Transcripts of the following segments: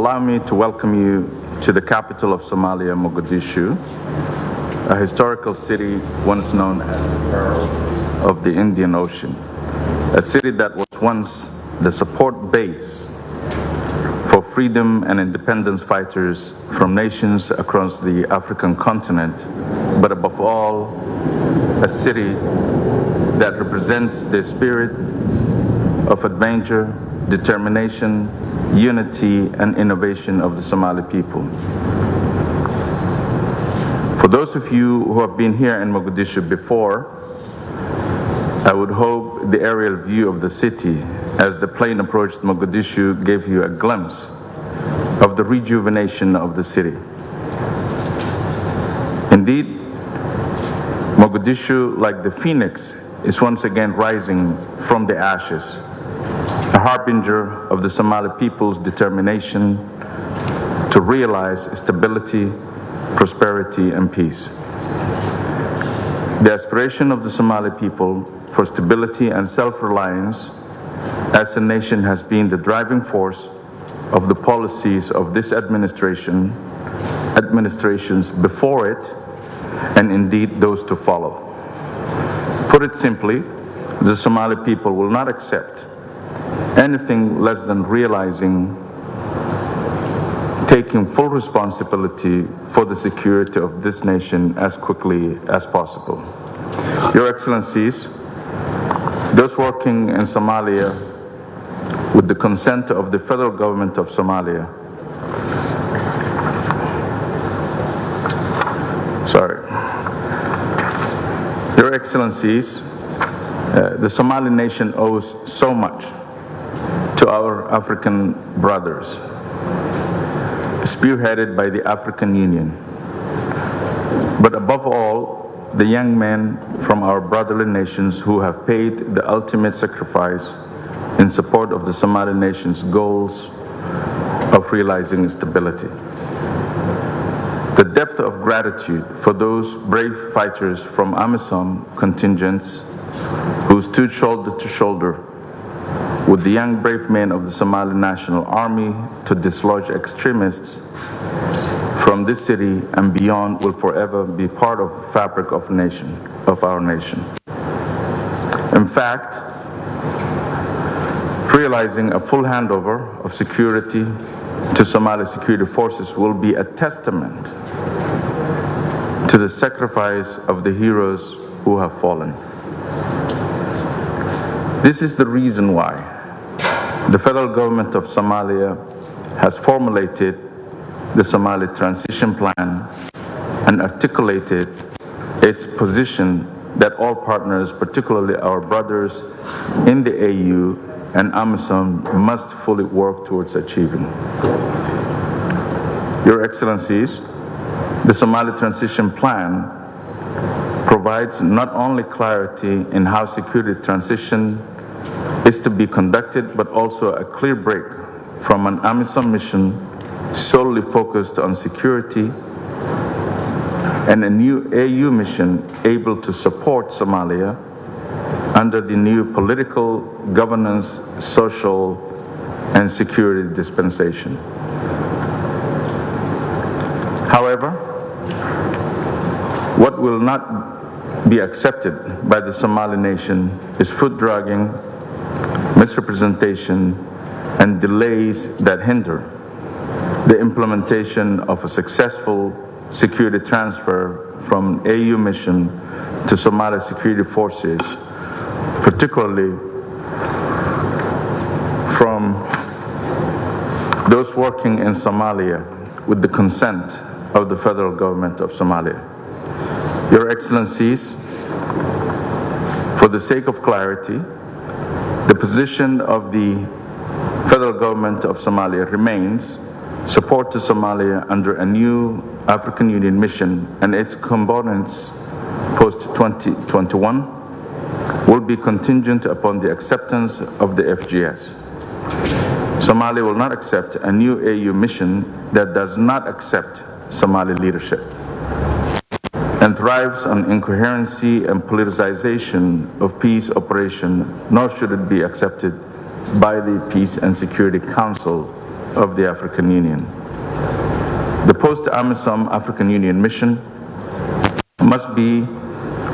allow me to welcome you to the capital of Somalia, Mogadishu, a historical city once known as the Pearl of the Indian Ocean, a city that was once the support base for freedom and independence fighters from nations across the African continent, but above all, a city that represents the spirit of adventure, determination, unity, and innovation of the Somali people. For those of you who have been here in Mogadishu before, I would hope the aerial view of the city as the plane approached Mogadishu gave you a glimpse of the rejuvenation of the city. Indeed, Mogadishu, like the phoenix, is once again rising from the ashes, a harbinger of the Somali people's determination to realize stability, prosperity, and peace. The aspiration of the Somali people for stability and self-reliance as a nation has been the driving force of the policies of this administration, administrations before it, and indeed those to follow. Put it simply, the Somali people will not accept anything less than realizing, taking full responsibility for the security of this nation as quickly as possible. Your Excellencies, those working in Somalia with the consent of the federal government of Somalia, Your Excellencies, the Somali Nation owes so much to our African brothers, spearheaded by the African Union. But above all, the young men from our brotherly nations who have paid the ultimate sacrifice in support of the Somali Nation's goals of realizing stability. The depth of gratitude for those brave fighters from Amisom contingents who stood shoulder to shoulder with the young brave men of the Somali National Army to dislodge extremists from this city and beyond will forever be part of the fabric of our nation. In fact, realizing a full handover of security to Somali security forces will be a testament to the sacrifice of the heroes who have fallen. This is the reason why the federal government of Somalia has formulated the Somali Transition Plan and articulated its position that all partners, particularly our brothers in the AU and Amisom, must fully work towards achieving. Your Excellencies, the Somali Transition Plan provides not only clarity in how security transition is to be conducted, but also a clear break from an Amisom mission solely focused on security and a new AU mission able to support Somalia under the new political, governance, social, and security dispensation. However, what will not be accepted by the Somali Nation is foot-dragging, misrepresentation, and delays that hinder the implementation of a successful security transfer from AU mission to Somali security forces, particularly from those working in Somalia with the consent of the federal government of Somalia. Your Excellencies, for the sake of clarity, the position of the federal government of Somalia remains support to Somalia under a new African Union mission and its components post-2021 will be contingent upon the acceptance of the FGS. Somalia will not accept a new AU mission that does not accept Somali leadership and thrives on incoherency and politicization of peace operation, nor should it be accepted by the Peace and Security Council of the African Union. The post-Amisom African Union mission must be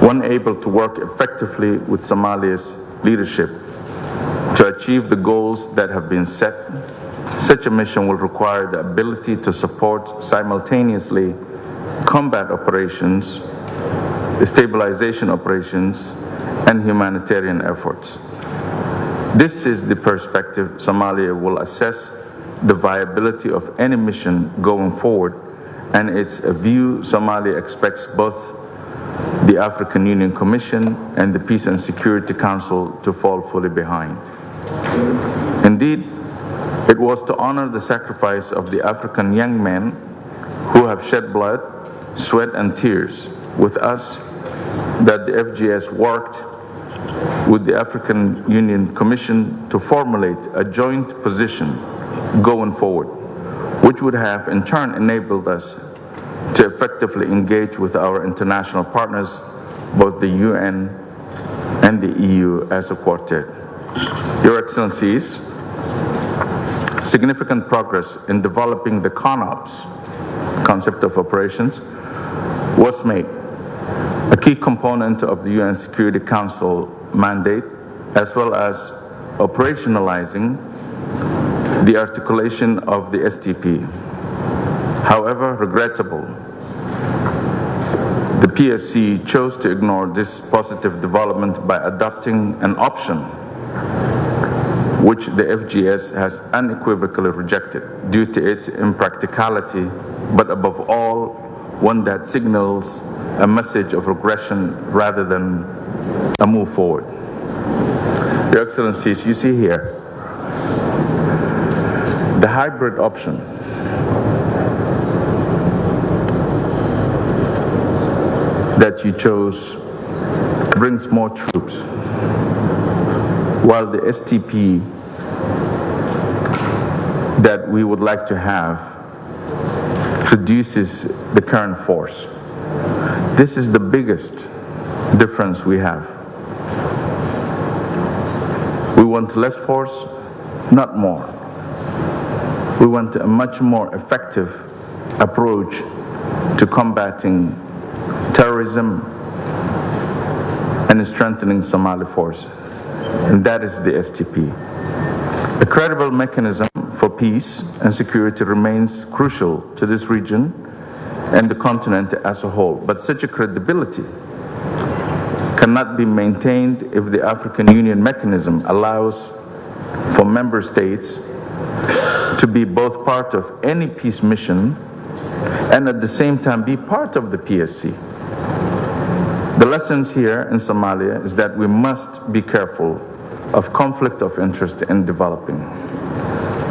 one able to work effectively with Somalia's leadership to achieve the goals that have been set. Such a mission will require the ability to support simultaneously combat operations, stabilization operations, and humanitarian efforts. This is the perspective Somalia will assess the viability of any mission going forward, and it's a view Somalia expects both the African Union Commission and the Peace and Security Council to fall fully behind. Indeed, it was to honor the sacrifice of the African young men who have shed blood, sweat, and tears with us that the FGS worked with the African Union Commission to formulate a joint position going forward, which would have in turn enabled us to effectively engage with our international partners, both the UN and the EU as a quartet. Your Excellencies, significant progress in developing the CONOPS, concept of operations, was made, a key component of the UN Security Council mandate, as well as operationalizing the articulation of the STP. However, regrettable, the PSC chose to ignore this positive development by adopting an option which the FGS has unequivocally rejected due to its impracticality, but above all, one that signals a message of regression rather than a move forward. Your Excellencies, you see here, the hybrid option that you chose brings more troops, while the STP that we would like to have reduces the current force. This is the biggest difference we have. We want less force, not more. We want a much more effective approach to combating terrorism and strengthening Somali force, and that is the STP. A credible mechanism for peace and security remains crucial to this region and the continent as a whole, but such a credibility cannot be maintained if the African Union mechanism allows for member states to be both part of any peace mission and at the same time be part of the PSC. The lessons here in Somalia is that we must be careful of conflict of interest in developing.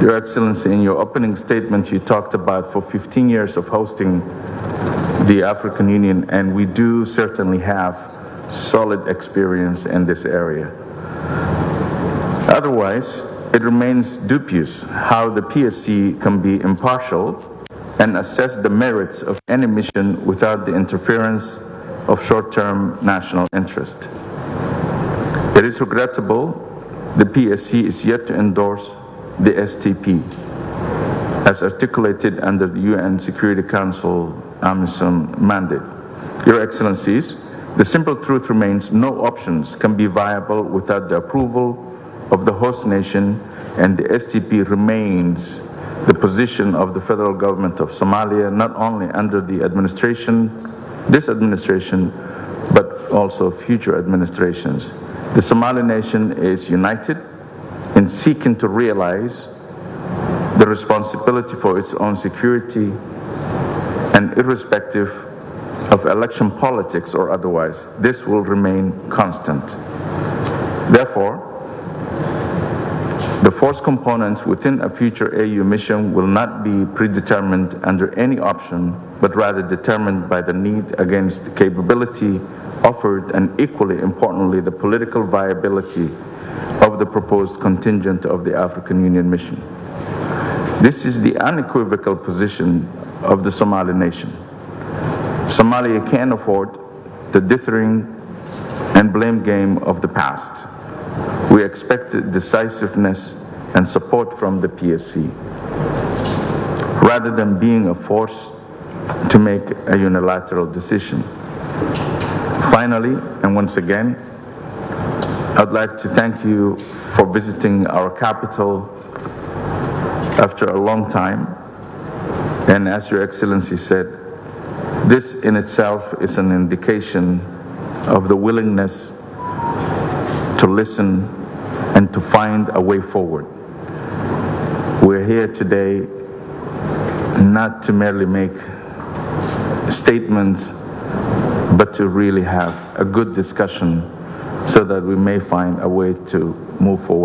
Your Excellency, in your opening statement, you talked about for 15 years of hosting the African Union, and we do certainly have solid experience in this area. Otherwise, it remains dubious how the PSC can be impartial and assess the merits of any mission without the interference of short-term national interest. It is regrettable the PSC is yet to endorse the STP as articulated under the UN Security Council Amisom mandate. Your Excellencies, the simple truth remains no options can be viable without the approval of the host nation, and the STP remains the position of the federal government of Somalia, not only under the this administration, but also future administrations. The Somali Nation is united in seeking to realize the responsibility for its own security, and irrespective of election politics or otherwise, this will remain constant. Therefore, the force components within a future AU mission will not be predetermined under any option, but rather determined by the need against the capability offered, and equally importantly, the political viability of the proposed contingent of the African Union mission. This is the unequivocal position of the Somali Nation. Somalia can't afford the dithering and blame game of the past. We expect decisiveness and support from the PSC. rather than being a force to make a unilateral decision. Finally, and once again, I'd like to thank you for visiting our capital after a long time. And as Your Excellency said, this in itself is an indication of the willingness to listen and to find a way forward. We're here today not to merely make statements, but to really have a good discussion so that we may find a way to move forward.